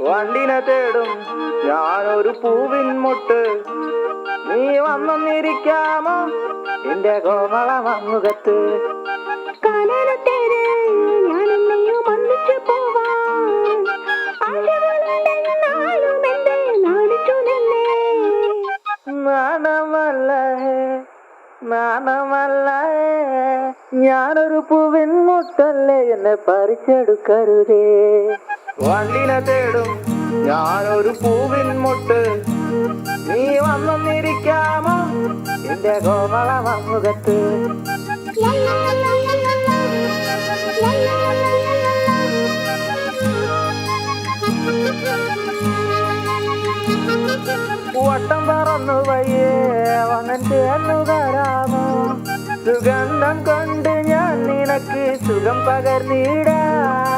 വണ്ടിനെ തേടും ഞാനൊരു പൂവിൻ മുട്ട്, നീ വന്നിരിക്കാമോ എന്റെ കോമള മമ്മുഖത്ത്. നാണമല്ല ഞാനൊരു പൂവിൻ മുട്ടല്ലേ, എന്നെ പറിച്ചെടുക്കരുതേ. വണ്ടിനെ തേടും ഞാനൊരു പൂവിൻ മുട്ട്, നീ വന്നിരിക്കാമോ എന്റെ കോമള മമ്മുഖത്ത്. വട്ടം പറന്നു വയ്യേ വന്നിട്ട് സുഗന്ധം കൊണ്ട് ഞാൻ നിനക്ക് സുഖം പകർന്നിടാം.